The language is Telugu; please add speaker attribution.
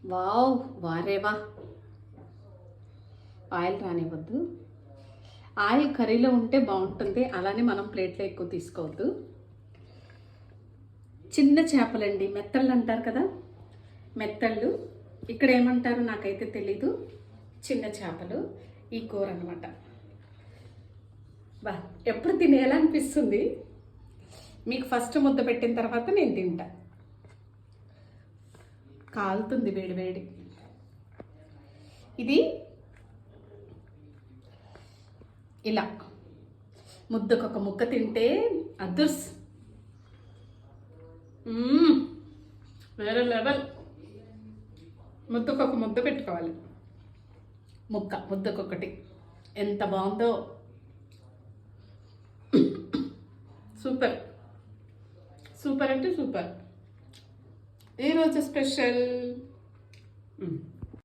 Speaker 1: వావ్ వారేవా. ఆయిల్ రానివ్వద్దు. ఆయిల్ కర్రీలో ఉంటే బాగుంటుంది, అలానే మనం ప్లేట్లో ఎక్కువ తీసుకోవద్దు. చిన్న చేపలండి, మెత్తళ్ళు అంటారు కదా, మెత్తళ్ళు. ఇక్కడ ఏమంటారు నాకైతే తెలీదు. చిన్న చేపలు, ఈ కూర అనమాట. బా ఎప్పుడు తినేయాలనిపిస్తుంది. మీకు ఫస్ట్ ముద్ద పెట్టిన తర్వాత నేను తింటా. కాలుతుంది వేడి వేడి. ఇది ఇలా ముద్దకొక ముక్క తింటే అదుర్స్, వేరే లెవెల్. ముద్దకొక ముద్ద పెట్టుకోవాలి, ముద్దకొకటి. ఎంత బాగుందో, సూపర్ సూపర్ అంటే సూపర్. ఈరోజు స్పెషల్